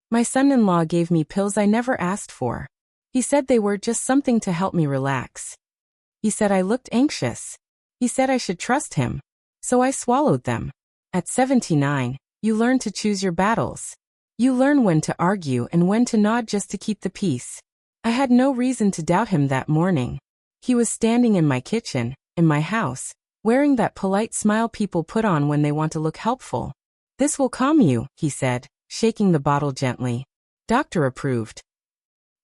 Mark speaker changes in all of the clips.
Speaker 1: My son-in-law gave me pills I never asked for. He said they were just something to help me relax. He said I looked anxious. He said I should trust him. So I swallowed them. At 79, you learn to choose your battles. You learn when to argue and when to nod just to keep the peace. I had no reason to doubt him that morning. He was standing in my kitchen, in my house, wearing that polite smile people put on when they want to look helpful. "This will calm you," he said, shaking the bottle gently. Doctor approved.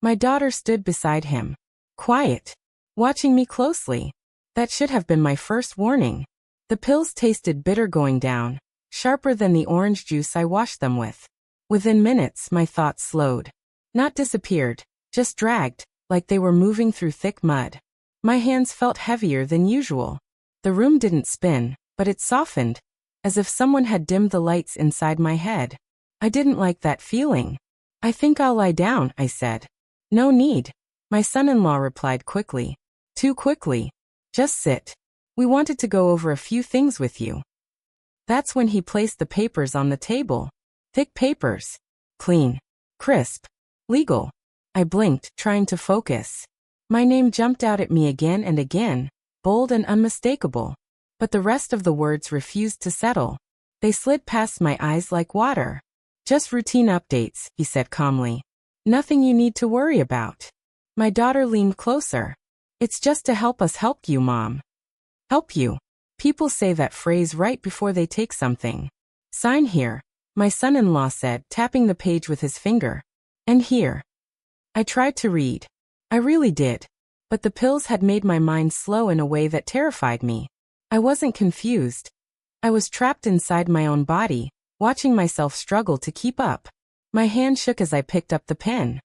Speaker 1: My daughter stood beside him, quiet, watching me closely. That should have been my first warning. The pills tasted bitter going down, sharper than the orange juice I washed them with. Within minutes, my thoughts slowed. Not disappeared, just dragged, like they were moving through thick mud. My hands felt heavier than usual. The room didn't spin, but it softened, as if someone had dimmed the lights inside my head. I didn't like that feeling. "I think I'll lie down," I said. "No need," my son-in-law replied quickly. Too quickly. "Just sit. We wanted to go over a few things with you." That's when he placed the papers on the table. Thick papers. Clean. Crisp. Legal. I blinked, trying to focus. My name jumped out at me again and again, bold and unmistakable. But the rest of the words refused to settle. They slid past my eyes like water. "Just routine updates," he said calmly. "Nothing you need to worry about." My daughter leaned closer. "It's just to help us help you, Mom." Help you. People say that phrase right before they take something. "Sign here," my son-in-law said, tapping the page with his finger. "And here." I tried to read. I really did. But the pills had made my mind slow in a way that terrified me. I wasn't confused. I was trapped inside my own body, watching myself struggle to keep up. My hand shook as I picked up the pen.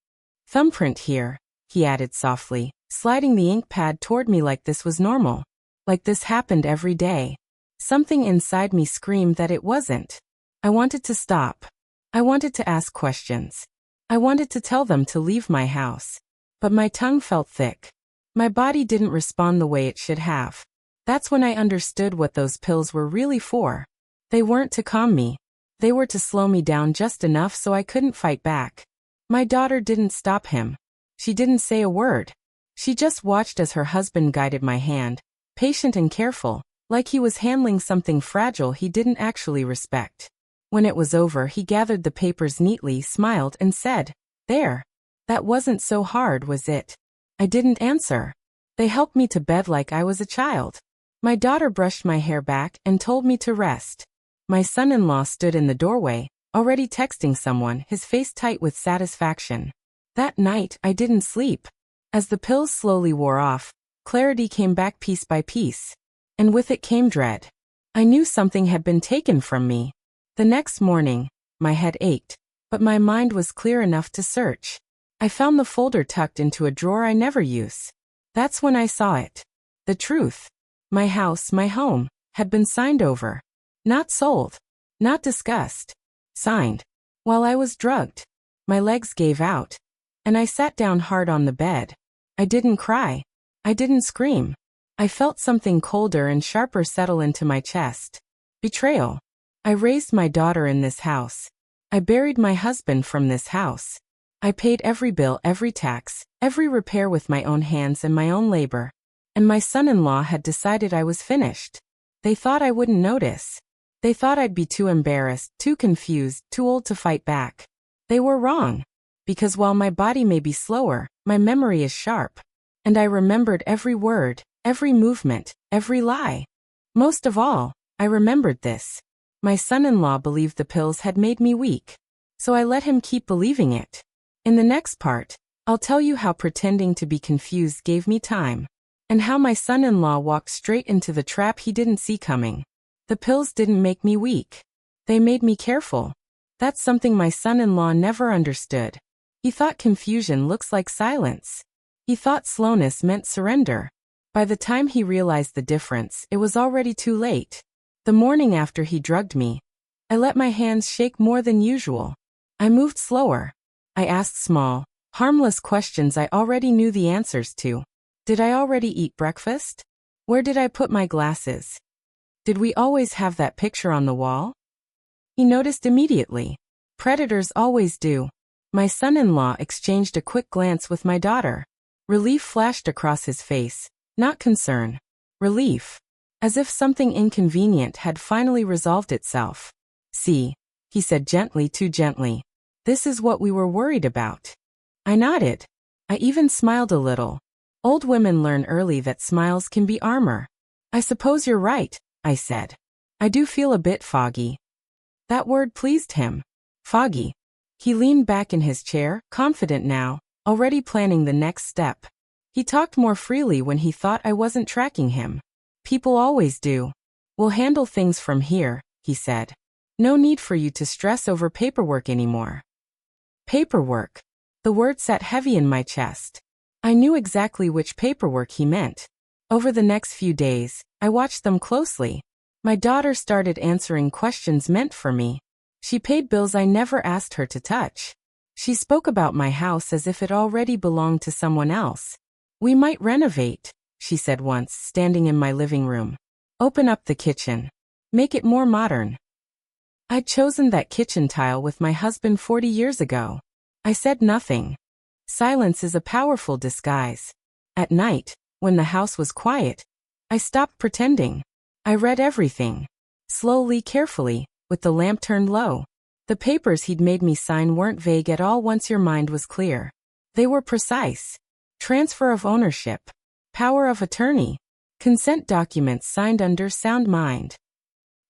Speaker 1: "Thumbprint here," he added softly, sliding the ink pad toward me like this was normal. Like this happened every day. Something inside me screamed that it wasn't. I wanted to stop. I wanted to ask questions. I wanted to tell them to leave my house. But my tongue felt thick. My body didn't respond the way it should have. That's when I understood what those pills were really for. They weren't to calm me. They were to slow me down just enough so I couldn't fight back. My daughter didn't stop him. She didn't say a word. She just watched as her husband guided my hand, patient and careful, like he was handling something fragile he didn't actually respect. When it was over, he gathered the papers neatly, smiled, and said, "There. That wasn't so hard, was it?" I didn't answer. They helped me to bed like I was a child. My daughter brushed my hair back and told me to rest. My son-in-law stood in the doorway, already texting someone, his face tight with satisfaction. That night, I didn't sleep. As the pills slowly wore off, clarity came back piece by piece. And with it came dread. I knew something had been taken from me. The next morning, my head ached, but my mind was clear enough to search. I found the folder tucked into a drawer I never use. That's when I saw it. The truth. My house, my home, had been signed over. Not sold. Not discussed. Signed. While I was drugged. My legs gave out. And I sat down hard on the bed. I didn't cry. I didn't scream. I felt something colder and sharper settle into my chest. Betrayal. I raised my daughter in this house. I buried my husband from this house. I paid every bill, every tax, every repair with my own hands and my own labor. And my son-in-law had decided I was finished. They thought I wouldn't notice. They thought I'd be too embarrassed, too confused, too old to fight back. They were wrong. Because while my body may be slower, my memory is sharp. And I remembered every word, every movement, every lie. Most of all, I remembered this. My son-in-law believed the pills had made me weak. So I let him keep believing it. In the next part, I'll tell you how pretending to be confused gave me time. And how my son-in-law walked straight into the trap he didn't see coming. The pills didn't make me weak. They made me careful. That's something my son-in-law never understood. He thought confusion looks like silence. He thought slowness meant surrender. By the time he realized the difference, it was already too late. The morning after he drugged me, I let my hands shake more than usual. I moved slower. I asked small, harmless questions I already knew the answers to. Did I already eat breakfast? Where did I put my glasses? Did we always have that picture on the wall? He noticed immediately. Predators always do. My son-in-law exchanged a quick glance with my daughter. Relief flashed across his face, not concern. Relief. As if something inconvenient had finally resolved itself. See, he said gently, too gently. This is what we were worried about. I nodded. I even smiled a little. Old women learn early that smiles can be armor. I suppose you're right, I said. I do feel a bit foggy. That word pleased him. Foggy. He leaned back in his chair, confident now, already planning the next step. He talked more freely when he thought I wasn't tracking him. People always do. We'll handle things from here, he said. No need for you to stress over paperwork anymore. Paperwork. The word sat heavy in my chest. I knew exactly which paperwork he meant. Over the next few days, I watched them closely. My daughter started answering questions meant for me. She paid bills I never asked her to touch. She spoke about my house as if it already belonged to someone else. We might renovate, she said once, standing in my living room. Open up the kitchen. Make it more modern. I'd chosen that kitchen tile with my husband 40 years ago. I said nothing. Silence is a powerful disguise. At night, when the house was quiet, I stopped pretending. I read everything. Slowly, carefully, with the lamp turned low. The papers he'd made me sign weren't vague at all once your mind was clear. They were precise. Transfer of ownership. Power of attorney. Consent documents signed under sound mind.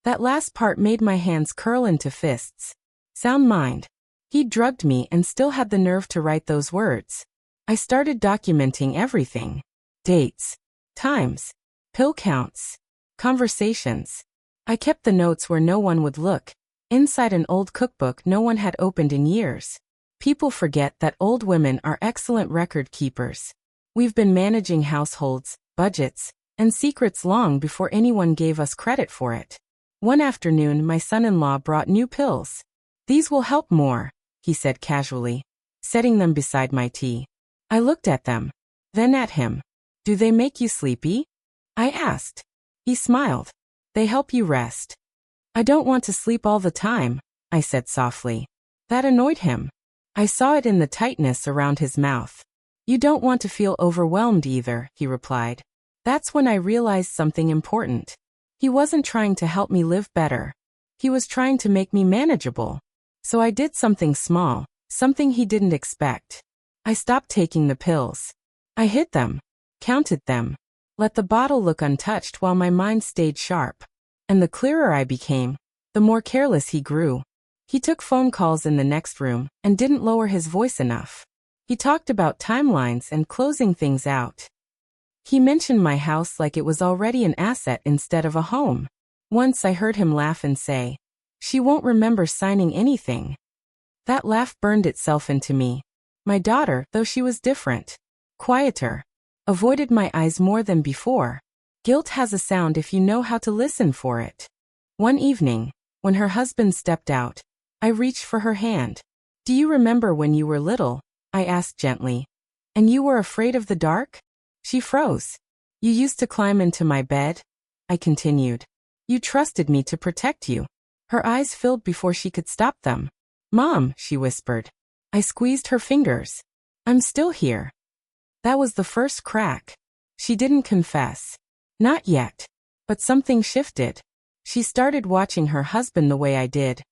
Speaker 1: That last part made my hands curl into fists. Sound mind. He'd drugged me and still had the nerve to write those words. I started documenting everything. Dates. Times. Pill counts. Conversations. I kept the notes where no one would look, inside an old cookbook no one had opened in years. People forget that old women are excellent record keepers. We've been managing households, budgets, and secrets long before anyone gave us credit for it. One afternoon, my son-in-law brought new pills. These will help more, he said casually, setting them beside my tea. I looked at them, then at him. Do they make you sleepy? I asked. He smiled. They help you rest. I don't want to sleep all the time, I said softly. That annoyed him. I saw it in the tightness around his mouth. You don't want to feel overwhelmed either, he replied. That's when I realized something important. He wasn't trying to help me live better. He was trying to make me manageable. So I did something small, something he didn't expect. I stopped taking the pills. I hid them, counted them, let the bottle look untouched while my mind stayed sharp. And the clearer I became, the more careless he grew. He took phone calls in the next room and didn't lower his voice enough. He talked about timelines and closing things out. He mentioned my house like it was already an asset instead of a home. Once I heard him laugh and say, "She won't remember signing anything." That laugh burned itself into me. My daughter, though she was different, quieter, avoided my eyes more than before. Guilt has a sound if you know how to listen for it. One evening, when her husband stepped out, I reached for her hand. "Do you remember when you were little?" I asked gently. "And you were afraid of the dark?" She froze. "You used to climb into my bed?" I continued. "You trusted me to protect you." Her eyes filled before she could stop them. "Mom," she whispered. I squeezed her fingers. "I'm still here." That was the first crack. She didn't confess. Not yet. But something shifted. She started watching her husband the way I did.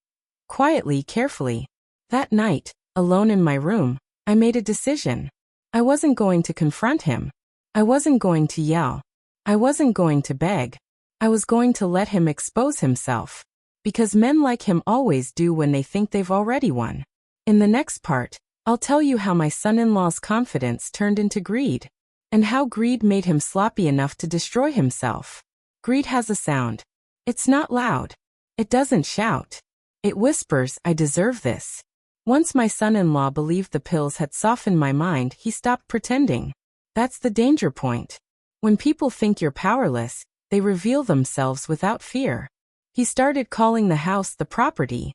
Speaker 1: Quietly, carefully. That night, alone in my room, I made a decision. I wasn't going to confront him. I wasn't going to yell. I wasn't going to beg. I was going to let him expose himself. Because men like him always do when they think they've already won. In the next part, I'll tell you how my son-in-law's confidence turned into greed. And how greed made him sloppy enough to destroy himself. Greed has a sound. It's not loud. It doesn't shout. It whispers, "I deserve this." Once my son-in-law believed the pills had softened my mind, he stopped pretending. That's the danger point. When people think you're powerless, they reveal themselves without fear. He started calling the house the property.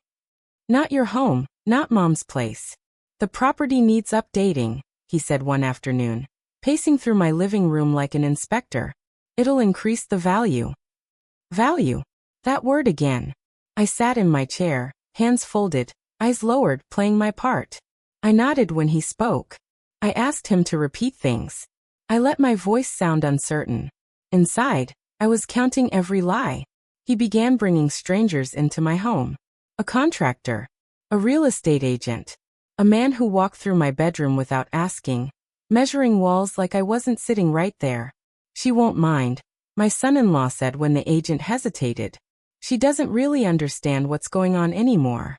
Speaker 1: "Not your home, not Mom's place. The property needs updating," he said one afternoon, pacing through my living room like an inspector. "It'll increase the value." Value. That word again. I sat in my chair, hands folded, eyes lowered, playing my part. I nodded when he spoke. I asked him to repeat things. I let my voice sound uncertain. Inside, I was counting every lie. He began bringing strangers into my home. A contractor. A real estate agent. A man who walked through my bedroom without asking, measuring walls like I wasn't sitting right there. She won't mind, my son-in-law said when the agent hesitated. She doesn't really understand what's going on anymore.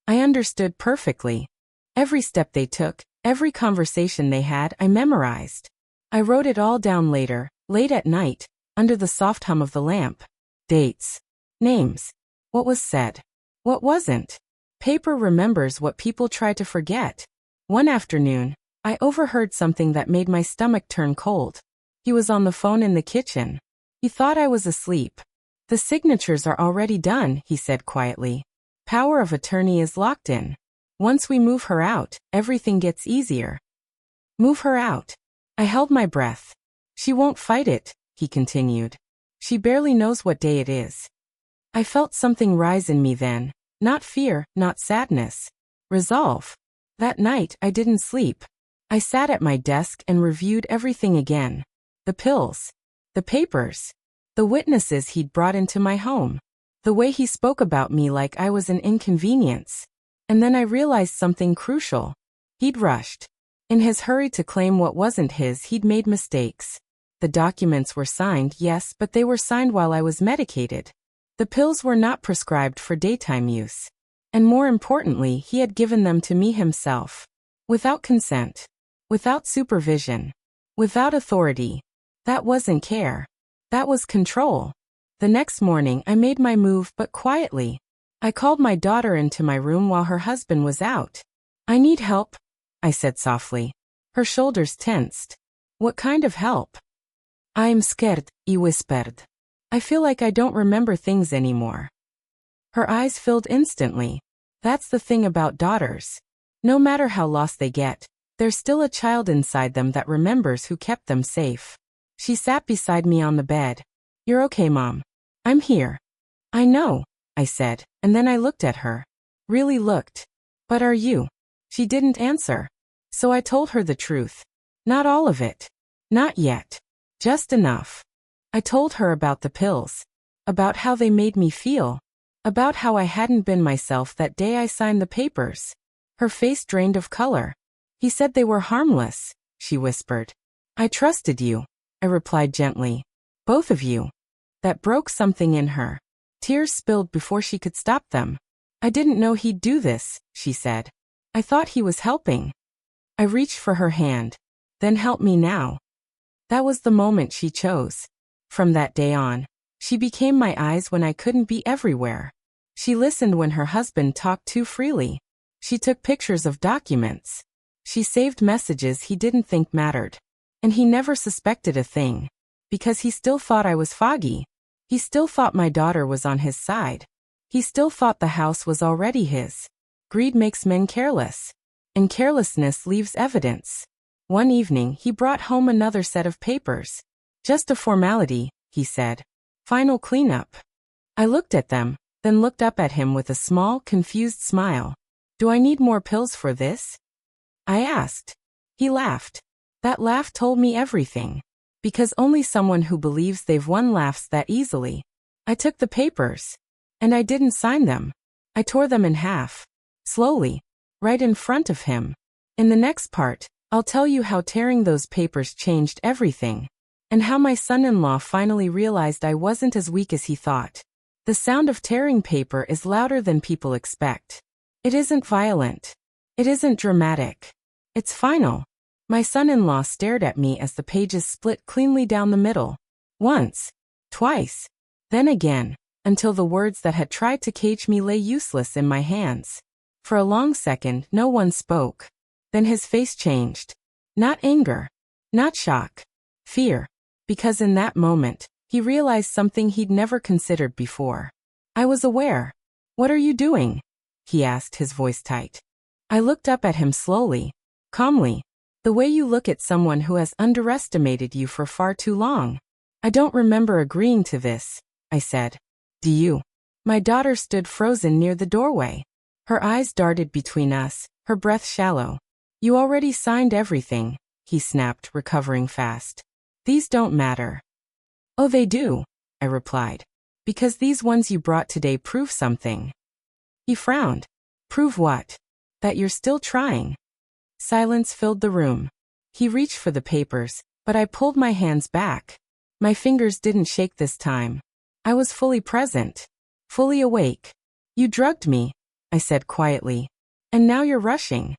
Speaker 1: I understood perfectly. Every step they took, every conversation they had, I memorized. I wrote it all down later, late at night, under the soft hum of the lamp. Dates. Names. What was said. What wasn't. Paper remembers what people try to forget. One afternoon, I overheard something that made my stomach turn cold. He was on the phone in the kitchen. He thought I was asleep. The signatures are already done, he said quietly. Power of attorney is locked in. Once we move her out, everything gets easier. Move her out. I held my breath. She won't fight it, he continued. She barely knows what day it is. I felt something rise in me then. Not fear, not sadness. Resolve. That night, I didn't sleep. I sat at my desk and reviewed everything again. The pills. The papers. The witnesses he'd brought into my home. The way he spoke about me like I was an inconvenience. And then I realized something crucial. He'd rushed. In his hurry to claim what wasn't his, he'd made mistakes. The documents were signed, yes, but they were signed while I was medicated. The pills were not prescribed for daytime use. And more importantly, he had given them to me himself. Without consent. Without supervision. Without authority. That wasn't care. That was control. The next morning, I made my move, but quietly. I called my daughter into my room while her husband was out. I need help, I said softly. Her shoulders tensed. What kind of help? I'm scared, he whispered. I feel like I don't remember things anymore. Her eyes filled instantly. That's the thing about daughters. No matter how lost they get, there's still a child inside them that remembers who kept them safe. She sat beside me on the bed. You're okay, Mom. I'm here. I know, I said, and then I looked at her. Really looked. But are you? She didn't answer. So I told her the truth. Not all of it. Not yet. Just enough. I told her about the pills. About how they made me feel. About how I hadn't been myself that day I signed the papers. Her face drained of color. He said they were harmless, she whispered. I trusted you, I replied gently. Both of you. That broke something in her. Tears spilled before she could stop them. I didn't know he'd do this, she said. I thought he was helping. I reached for her hand. Then help me now. That was the moment she chose. From that day on, she became my eyes when I couldn't be everywhere. She listened when her husband talked too freely. She took pictures of documents. She saved messages he didn't think mattered. And he never suspected a thing. Because he still thought I was foggy. He still thought my daughter was on his side. He still thought the house was already his. Greed makes men careless. And carelessness leaves evidence. One evening, he brought home another set of papers. Just a formality, he said. Final cleanup. I looked at them, then looked up at him with a small, confused smile. Do I need more pills for this? I asked. He laughed. That laugh told me everything. Because only someone who believes they've won laughs that easily. I took the papers. And I didn't sign them. I tore them in half. Slowly. Right in front of him. In the next part, I'll tell you how tearing those papers changed everything. And how my son-in-law finally realized I wasn't as weak as he thought. The sound of tearing paper is louder than people expect. It isn't violent. It isn't dramatic. It's final. My son-in-law stared at me as the pages split cleanly down the middle. Once. Twice. Then again, until the words that had tried to cage me lay useless in my hands. For a long second, no one spoke. Then his face changed. Not anger. Not shock. Fear. Because in that moment, he realized something he'd never considered before. I was aware. What are you doing? He asked, his voice tight. I looked up at him slowly. Calmly. The way you look at someone who has underestimated you for far too long. I don't remember agreeing to this, I said. Do you? My daughter stood frozen near the doorway. Her eyes darted between us, her breath shallow. You already signed everything, he snapped, recovering fast. These don't matter. Oh, they do, I replied. Because these ones you brought today prove something. He frowned. Prove what? That you're still trying. Silence filled the room. He reached for the papers, but I pulled my hands back. My fingers didn't shake this time. I was fully present. Fully awake. You drugged me, I said quietly. And now you're rushing.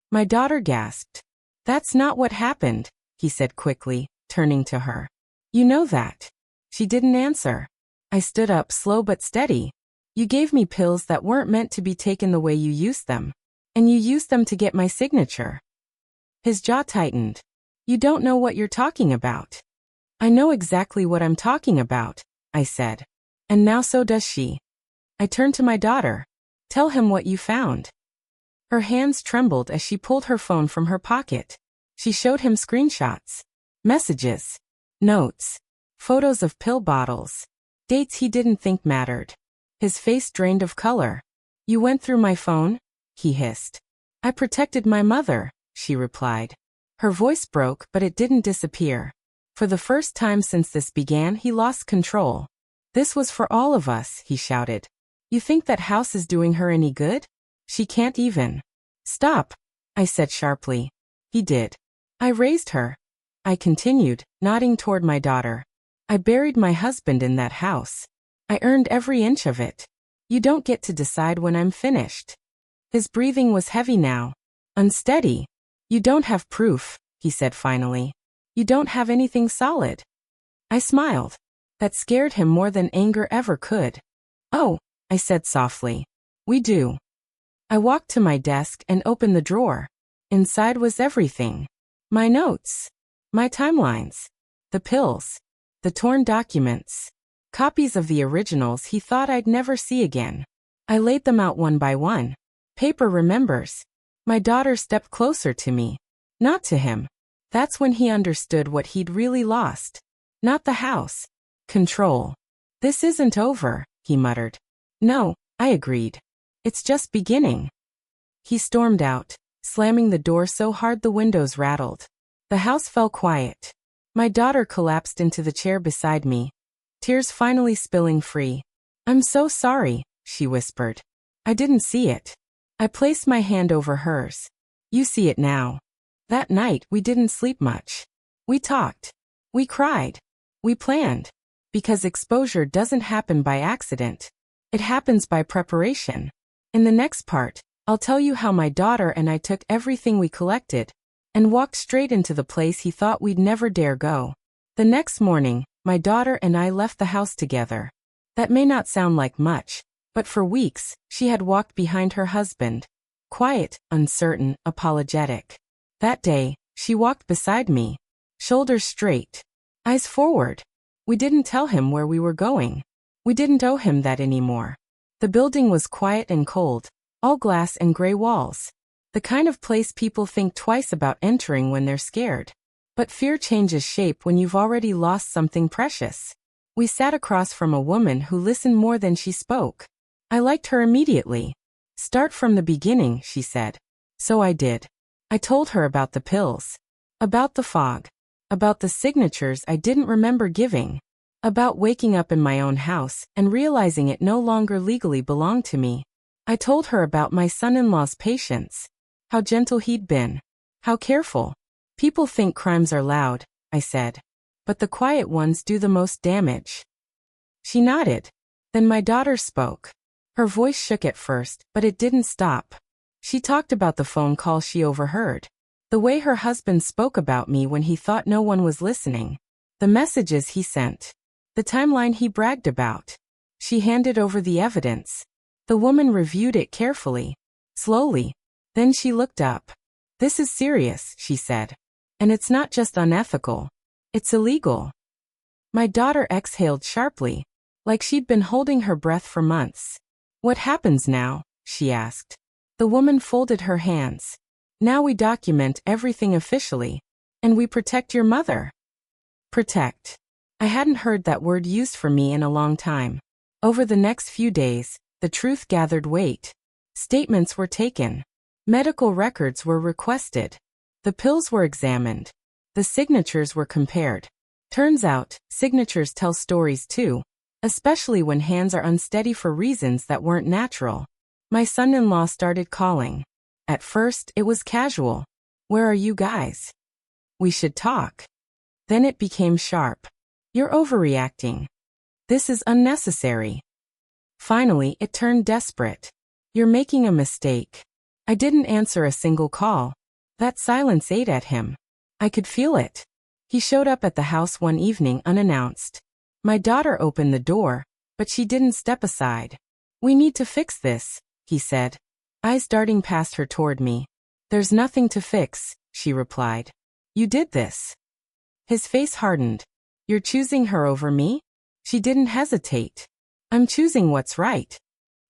Speaker 1: My daughter gasped. That's not what happened, he said quickly, turning to her. You know that. She didn't answer. I stood up, slow but steady. You gave me pills that weren't meant to be taken the way you used them. And you used them to get my signature. His jaw tightened. You don't know what you're talking about. I know exactly what I'm talking about, I said. And now so does she. I turned to my daughter. Tell him what you found. Her hands trembled as she pulled her phone from her pocket. She showed him screenshots. Messages. Notes. Photos of pill bottles. Dates he didn't think mattered. His face drained of color. You went through my phone? He hissed. I protected my mother, she replied. Her voice broke, but it didn't disappear. For the first time since this began, he lost control. This was for all of us, he shouted. You think that house is doing her any good? She can't even. Stop, I said sharply. He did. I raised her. I continued, nodding toward my daughter. I buried my husband in that house. I earned every inch of it. You don't get to decide when I'm finished. His breathing was heavy now. Unsteady. You don't have proof, he said finally. You don't have anything solid. I smiled. That scared him more than anger ever could. Oh, I said softly. We do. I walked to my desk and opened the drawer. Inside was everything. My notes. My timelines. The pills. The torn documents. Copies of the originals he thought I'd never see again. I laid them out one by one. Paper remembers. My daughter stepped closer to me. Not to him. That's when he understood what he'd really lost. Not the house. Control. This isn't over, he muttered. No, I agreed. It's just beginning. He stormed out, slamming the door so hard the windows rattled. The house fell quiet. My daughter collapsed into the chair beside me, tears finally spilling free. I'm so sorry, she whispered. I didn't see it. I placed my hand over hers. You see it now. That night we didn't sleep much. We talked. We cried. We planned. Because exposure doesn't happen by accident. It happens by preparation. In the next part, I'll tell you how my daughter and I took everything we collected and walked straight into the place he thought we'd never dare go. The next morning, my daughter and I left the house together. That may not sound like much, but for weeks, she had walked behind her husband. Quiet, uncertain, apologetic. That day, she walked beside me. Shoulders straight. Eyes forward. We didn't tell him where we were going. We didn't owe him that anymore. The building was quiet and cold, all glass and gray walls. The kind of place people think twice about entering when they're scared. But fear changes shape when you've already lost something precious. We sat across from a woman who listened more than she spoke. I liked her immediately. Start from the beginning, she said. So I did. I told her about the pills. About the fog. About the signatures I didn't remember giving. About waking up in my own house and realizing it no longer legally belonged to me. I told her about my son-in-law's patience. How gentle he'd been. How careful. People think crimes are loud, I said. But the quiet ones do the most damage. She nodded. Then my daughter spoke. Her voice shook at first, but it didn't stop. She talked about the phone call she overheard. The way her husband spoke about me when he thought no one was listening. The messages he sent. The timeline he bragged about. She handed over the evidence. The woman reviewed it carefully. Slowly. Then she looked up. This is serious, she said. And it's not just unethical. It's illegal. My daughter exhaled sharply, like she'd been holding her breath for months. What happens now? She asked. The woman folded her hands. Now we document everything officially. And we protect your mother. Protect. I hadn't heard that word used for me in a long time. Over the next few days, the truth gathered weight. Statements were taken. Medical records were requested. The pills were examined. The signatures were compared. Turns out, signatures tell stories too, especially when hands are unsteady for reasons that weren't natural. My son-in-law started calling. At first, it was casual. Where are you guys? We should talk. Then it became sharp. You're overreacting. This is unnecessary. Finally, it turned desperate. You're making a mistake. I didn't answer a single call. That silence ate at him. I could feel it. He showed up at the house one evening unannounced. My daughter opened the door, but she didn't step aside. We need to fix this, he said, eyes darting past her toward me. There's nothing to fix, she replied. You did this. His face hardened. You're choosing her over me? She didn't hesitate. I'm choosing what's right.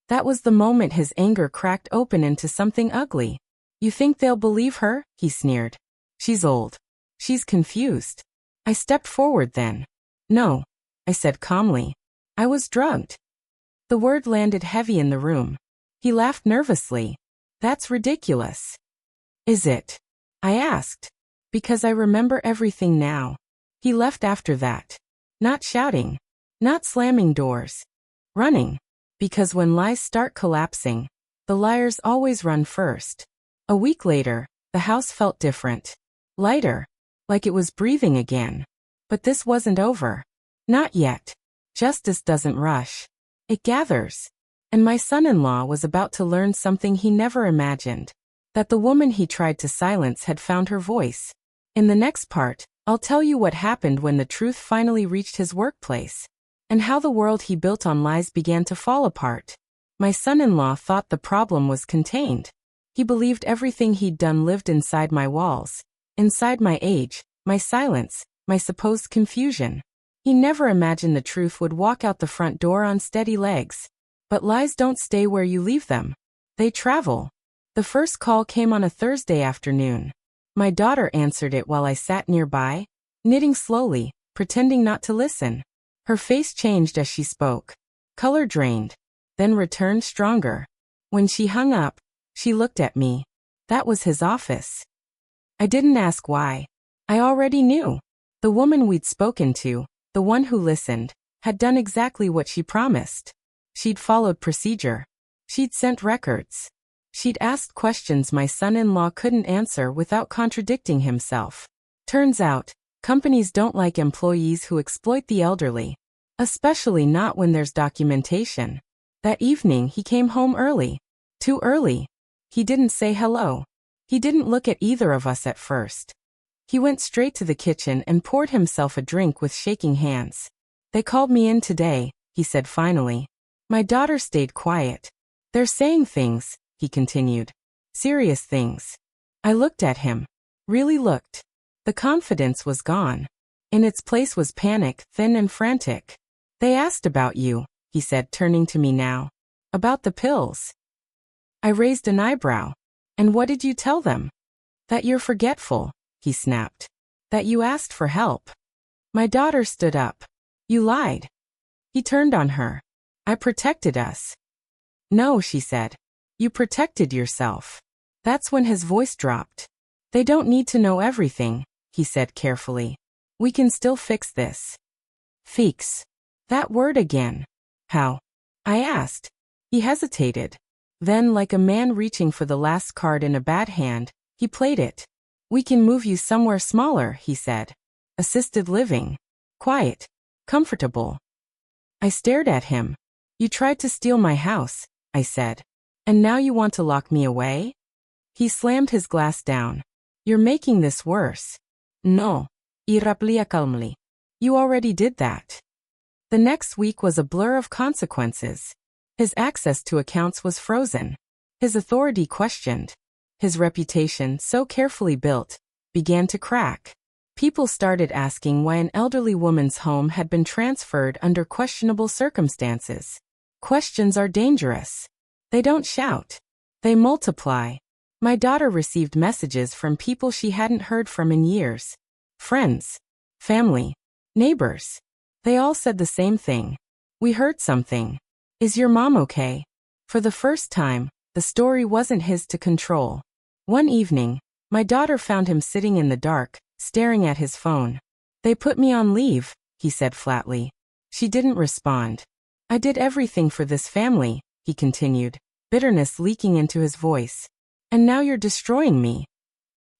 Speaker 1: That was the moment his anger cracked open into something ugly. You think they'll believe her? He sneered. She's old. She's confused. I stepped forward then. No, I said calmly. I was drugged. The word landed heavy in the room. He laughed nervously. That's ridiculous. Is it? I asked. Because I remember everything now. He left after that. Not shouting. Not slamming doors. Running. Because when lies start collapsing, the liars always run first. A week later, the house felt different. Lighter. Like it was breathing again. But this wasn't over. Not yet. Justice doesn't rush. It gathers. And my son-in-law was about to learn something he never imagined. That the woman he tried to silence had found her voice. In the next part, I'll tell you what happened when the truth finally reached his workplace. And how the world he built on lies began to fall apart. My son-in-law thought the problem was contained. He believed everything he'd done lived inside my walls. Inside my age, my silence, my supposed confusion. He never imagined the truth would walk out the front door on steady legs. But lies don't stay where you leave them. They travel. The first call came on a Thursday afternoon. My daughter answered it while I sat nearby, knitting slowly, pretending not to listen. Her face changed as she spoke. Color drained, then returned stronger. When she hung up, she looked at me. That was his office. I didn't ask why. I already knew. The woman we'd spoken to, the one who listened, had done exactly what she promised. She'd followed procedure. She'd sent records. She'd asked questions my son-in-law couldn't answer without contradicting himself. Turns out, companies don't like employees who exploit the elderly. Especially not when there's documentation. That evening he came home early. Too early. He didn't say hello. He didn't look at either of us at first. He went straight to the kitchen and poured himself a drink with shaking hands. They called me in today, he said finally. My daughter stayed quiet. They're saying things, he continued. Serious things. I looked at him. Really looked. The confidence was gone. In its place was panic, thin and frantic. They asked about you, he said, turning to me now. About the pills. I raised an eyebrow. And what did you tell them? That you're forgetful, he snapped. That you asked for help. My daughter stood up. You lied. He turned on her. I protected us. No, she said. You protected yourself. That's when his voice dropped. They don't need to know everything, he said carefully. We can still fix this. Fix. That word again. How? I asked. He hesitated. Then, like a man reaching for the last card in a bad hand, he played it. We can move you somewhere smaller, he said. Assisted living. Quiet. Comfortable. I stared at him. You tried to steal my house, I said. And now you want to lock me away? He slammed his glass down. You're making this worse. No. Y replía calmly. You already did that. The next week was a blur of consequences. His access to accounts was frozen. His authority questioned. His reputation, so carefully built, began to crack. People started asking why an elderly woman's home had been transferred under questionable circumstances. Questions are dangerous. They don't shout. They multiply. My daughter received messages from people she hadn't heard from in years. Friends. Family. Neighbors. They all said the same thing. We heard something. Is your mom okay? For the first time, the story wasn't his to control. One evening, my daughter found him sitting in the dark, staring at his phone. They put me on leave, he said flatly. She didn't respond. I did everything for this family, he continued, bitterness leaking into his voice. And now you're destroying me.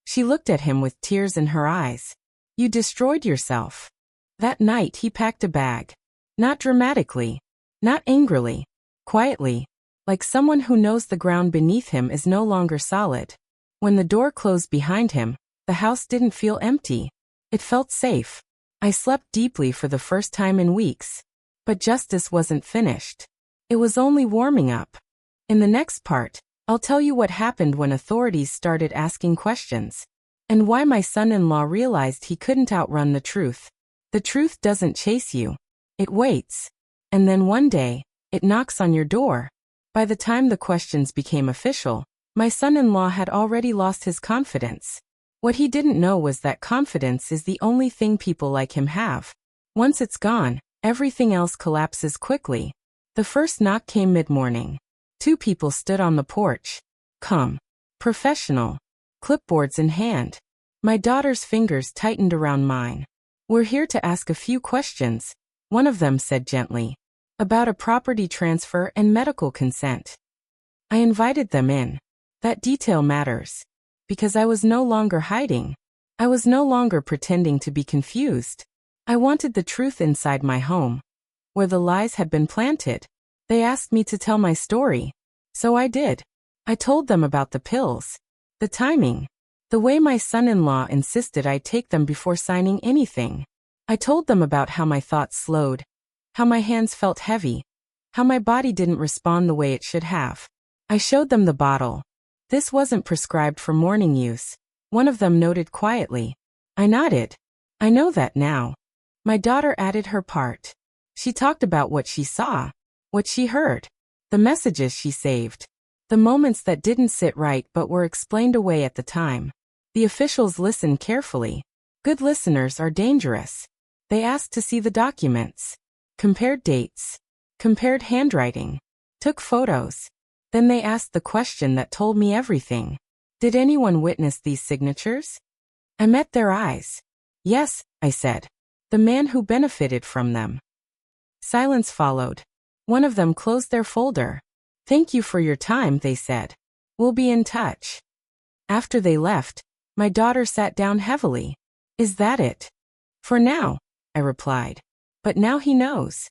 Speaker 1: She looked at him with tears in her eyes. You destroyed yourself. That night he packed a bag. Not dramatically. Not angrily. Quietly. Like someone who knows the ground beneath him is no longer solid. When the door closed behind him, the house didn't feel empty. It felt safe. I slept deeply for the first time in weeks. But justice wasn't finished. It was only warming up. In the next part, I'll tell you what happened when authorities started asking questions. And why my son-in-law realized he couldn't outrun the truth. The truth doesn't chase you. It waits. And then one day, it knocks on your door. By the time the questions became official, my son-in-law had already lost his confidence. What he didn't know was that confidence is the only thing people like him have. Once it's gone, everything else collapses quickly. The first knock came mid-morning. 2 people stood on the porch. Calm. Professional. Clipboards in hand. My daughter's fingers tightened around mine. We're here to ask a few questions, one of them said gently. About a property transfer and medical consent. I invited them in. That detail matters. Because I was no longer hiding. I was no longer pretending to be confused. I wanted the truth inside my home. Where the lies had been planted. They asked me to tell my story. So I did. I told them about the pills. The timing. The way my son-in-law insisted I take them before signing anything. I told them about how my thoughts slowed. How my hands felt heavy. How my body didn't respond the way it should have. I showed them the bottle. This wasn't prescribed for morning use. One of them noted quietly. I nodded. I know that now. My daughter added her part. She talked about what she saw. What she heard. The messages she saved. The moments that didn't sit right but were explained away at the time. The officials listened carefully. Good listeners are dangerous. They asked to see the documents. Compared dates. Compared handwriting. Took photos. Then they asked the question that told me everything. Did anyone witness these signatures? I met their eyes. Yes, I said. The man who benefited from them. Silence followed. One of them closed their folder. Thank you for your time, they said. We'll be in touch. After they left, my daughter sat down heavily. Is that it? For now, I replied. But now he knows.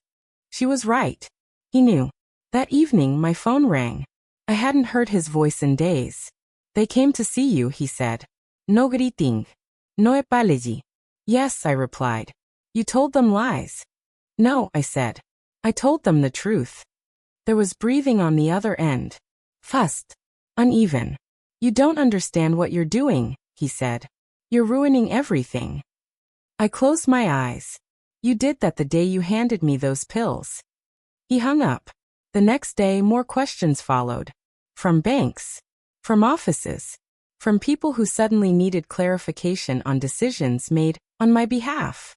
Speaker 1: She was right. He knew. That evening my phone rang. I hadn't heard his voice in days. They came to see you, he said. No griting. No apology. Yes, I replied. You told them lies. No, I said. I told them the truth. There was breathing on the other end. Fast. Uneven. You don't understand what you're doing, he said. You're ruining everything. I closed my eyes. You did that the day you handed me those pills. He hung up. The next day more questions followed. From banks. From offices. From people who suddenly needed clarification on decisions made on my behalf.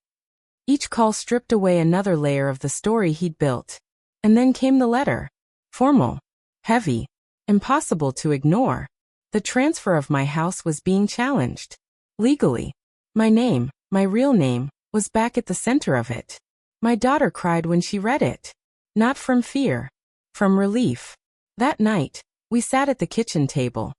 Speaker 1: Each call stripped away another layer of the story he'd built. And then came the letter. Formal. Heavy. Impossible to ignore. The transfer of my house was being challenged. Legally. My name, my real name, was back at the center of it. My daughter cried when she read it. Not from fear. From relief. That night, we sat at the kitchen table.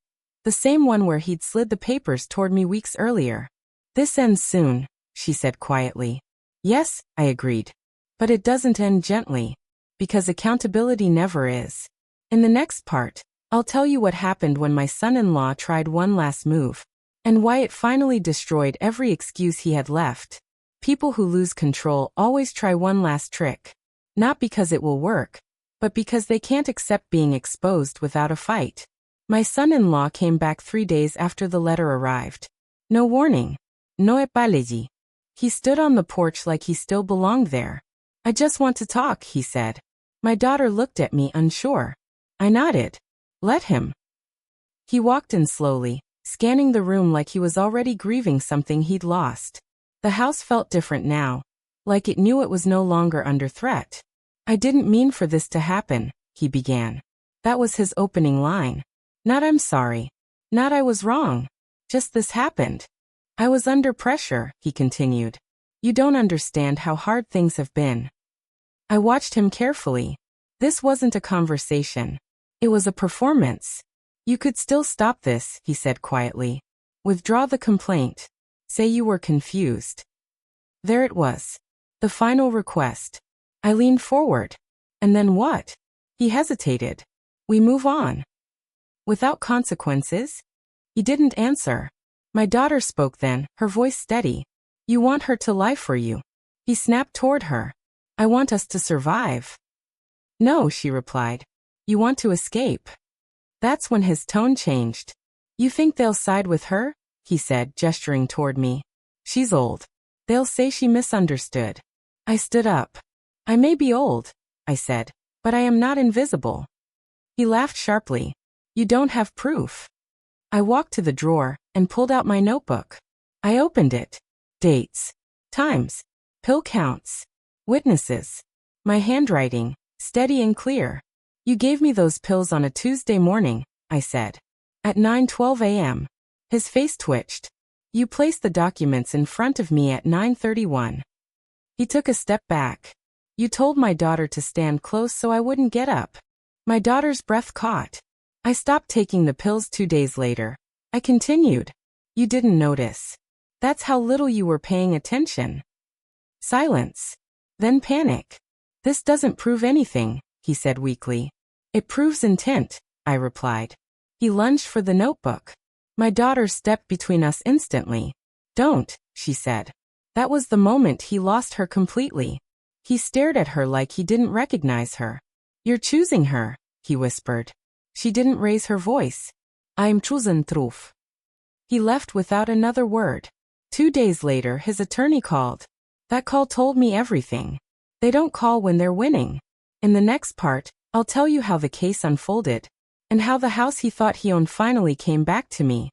Speaker 1: The same one where he'd slid the papers toward me weeks earlier. This ends soon, she said quietly. Yes, I agreed. But it doesn't end gently. Because accountability never is. In the next part, I'll tell you what happened when my son-in-law tried one last move. And why it finally destroyed every excuse he had left. People who lose control always try one last trick. Not because it will work, but because they can't accept being exposed without a fight. My son-in-law came back 3 days after the letter arrived. No warning. No apology. He stood on the porch like he still belonged there. I just want to talk, he said. My daughter looked at me unsure. I nodded. Let him. He walked in slowly, scanning the room like he was already grieving something he'd lost. The house felt different now, like it knew it was no longer under threat. I didn't mean for this to happen, he began. That was his opening line. Not I'm sorry. Not I was wrong. Just this happened. I was under pressure, he continued. You don't understand how hard things have been. I watched him carefully. This wasn't a conversation. It was a performance. You could still stop this, he said quietly. Withdraw the complaint. Say you were confused. There it was. The final request. I leaned forward. And then what? He hesitated. We move on. Without consequences? He didn't answer. My daughter spoke then, her voice steady. You want her to lie for you. He snapped toward her. I want us to survive. No, she replied. You want to escape. That's when his tone changed. You think they'll side with her? He said, gesturing toward me. She's old. They'll say she misunderstood. I stood up. I may be old, I said, but I am not invisible. He laughed sharply. You don't have proof. I walked to the drawer and pulled out my notebook. I opened it. Dates, times, pill counts, witnesses. My handwriting, steady and clear. You gave me those pills on a Tuesday morning, I said. At 9:12 a.m. His face twitched. You placed the documents in front of me at 9:31. He took a step back. You told my daughter to stand close so I wouldn't get up. My daughter's breath caught. I stopped taking the pills 2 days later. I continued. You didn't notice. That's how little you were paying attention. Silence. Then panic. This doesn't prove anything, he said weakly. It proves intent, I replied. He lunged for the notebook. My daughter stepped between us instantly. Don't, she said. That was the moment he lost her completely. He stared at her like he didn't recognize her. You're choosing her, he whispered. She didn't raise her voice. I'm choosing truth. He left without another word. 2 days later, his attorney called. That call told me everything. They don't call when they're winning. In the next part, I'll tell you how the case unfolded, and how the house he thought he owned finally came back to me.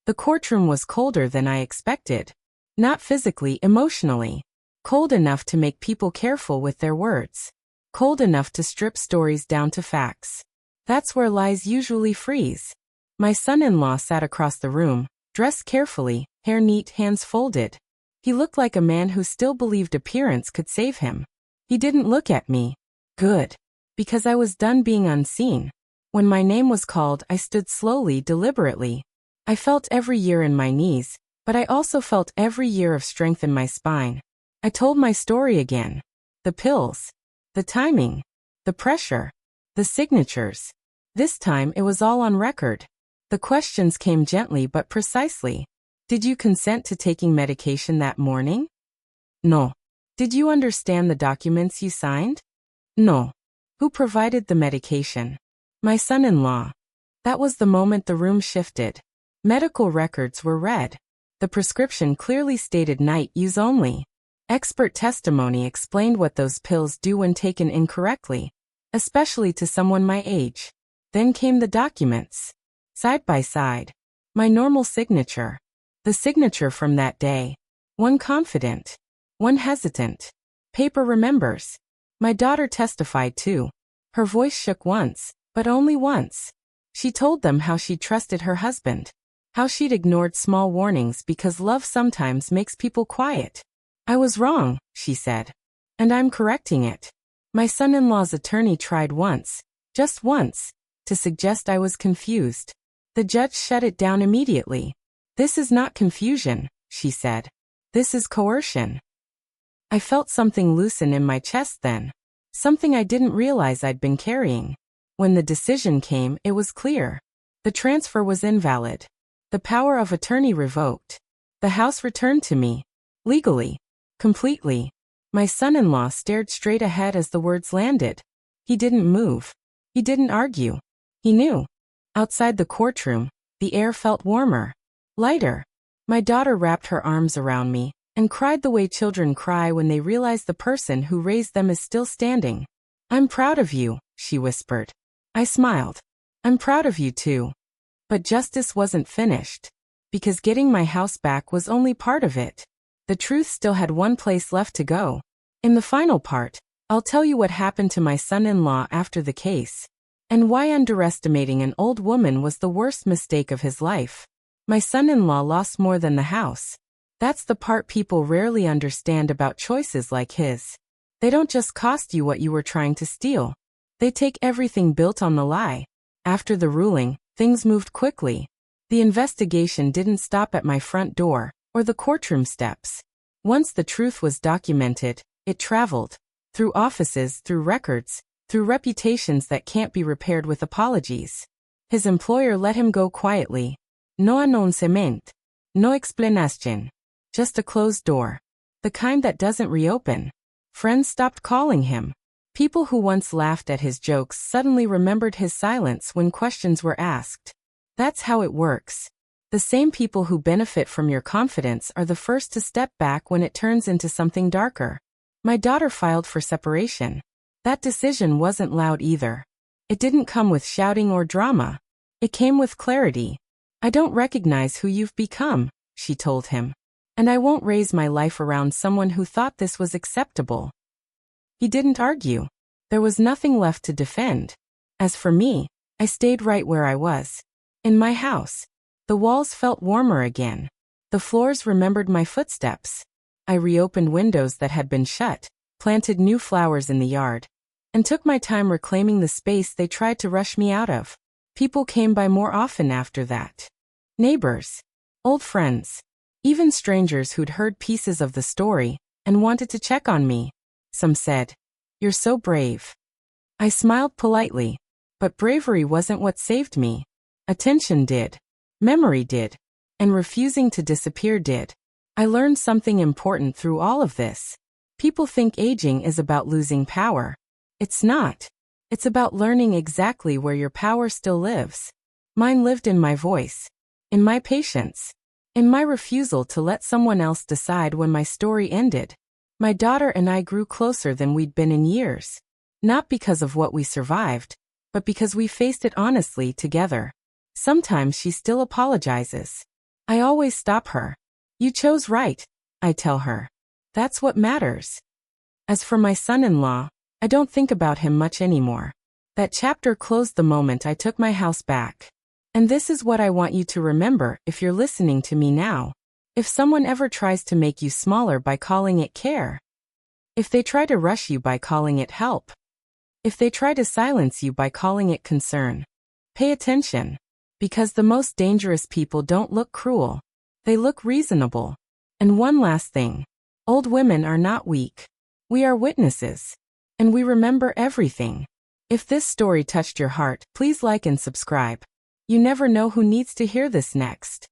Speaker 1: The courtroom was colder than I expected. Not physically, emotionally. Cold enough to make people careful with their words. Cold enough to strip stories down to facts. That's where lies usually freeze. My son-in-law sat across the room, dressed carefully, hair neat, hands folded. He looked like a man who still believed appearance could save him. He didn't look at me. Good. Because I was done being unseen. When my name was called, I stood slowly, deliberately. I felt every year in my knees, but I also felt every year of strength in my spine. I told my story again. The pills. The timing. The pressure. The signatures. This time it was all on record. The questions came gently but precisely. Did you consent to taking medication that morning? No. Did you understand the documents you signed? No. Who provided the medication? My son-in-law. That was the moment the room shifted. Medical records were read. The prescription clearly stated night use only. Expert testimony explained what those pills do when taken incorrectly, especially to someone my age. Then came the documents. Side by side. My normal signature. The signature from that day. One confident. One hesitant. Paper remembers. My daughter testified too. Her voice shook once, but only once. She told them how she trusted her husband. How she'd ignored small warnings because love sometimes makes people quiet. I was wrong, she said. And I'm correcting it. My son-in-law's attorney tried once, just once, to suggest I was confused. The judge shut it down immediately. This is not confusion, she said. This is coercion. I felt something loosen in my chest then. Something I didn't realize I'd been carrying. When the decision came, it was clear. The transfer was invalid. The power of attorney revoked. The house returned to me. Legally. Completely. My son-in-law stared straight ahead as the words landed. He didn't move. He didn't argue. He knew. Outside the courtroom, the air felt warmer. Lighter. My daughter wrapped her arms around me and cried the way children cry when they realize the person who raised them is still standing. I'm proud of you, she whispered. I smiled. I'm proud of you too. But justice wasn't finished. Because getting my house back was only part of it. The truth still had one place left to go. In the final part, I'll tell you what happened to my son-in-law after the case. and why underestimating an old woman was the worst mistake of his life. My son-in-law lost more than the house. That's the part people rarely understand about choices like his. They don't just cost you what you were trying to steal. They take everything built on the lie. After the ruling, things moved quickly. The investigation didn't stop at my front door or the courtroom steps. Once the truth was documented, it traveled. Through offices, through records, through reputations that can't be repaired with apologies. His employer let him go quietly. No announcement. No explanation. Just a closed door. The kind that doesn't reopen. Friends stopped calling him. People who once laughed at his jokes suddenly remembered his silence when questions were asked. That's how it works. The same people who benefit from your confidence are the first to step back when it turns into something darker. My daughter filed for separation. That decision wasn't loud either. It didn't come with shouting or drama. It came with clarity. I don't recognize who you've become, she told him. And I won't raise my life around someone who thought this was acceptable. He didn't argue. There was nothing left to defend. As for me, I stayed right where I was. In my house. The walls felt warmer again. The floors remembered my footsteps. I reopened windows that had been shut, planted new flowers in the yard, and took my time reclaiming the space they tried to rush me out of. People came by more often after that. Neighbors. Old friends. Even strangers who'd heard pieces of the story and wanted to check on me. Some said, "You're so brave." I smiled politely, but bravery wasn't what saved me. Attention did. Memory did. And refusing to disappear did. I learned something important through all of this. People think aging is about losing power. It's not. It's about learning exactly where your power still lives. Mine lived in my voice. In my patience. In my refusal to let someone else decide when my story ended. My daughter and I grew closer than we'd been in years. Not because of what we survived, but because we faced it honestly together. Sometimes she still apologizes. I always stop her. You chose right, I tell her. That's what matters. As for my son-in-law, I don't think about him much anymore. That chapter closed the moment I took my house back. And this is what I want you to remember if you're listening to me now. If someone ever tries to make you smaller by calling it care. If they try to rush you by calling it help. If they try to silence you by calling it concern. Pay attention. Because the most dangerous people don't look cruel. They look reasonable. And one last thing. Old women are not weak. We are witnesses. And we remember everything. If this story touched your heart, please like and subscribe. You never know who needs to hear this next.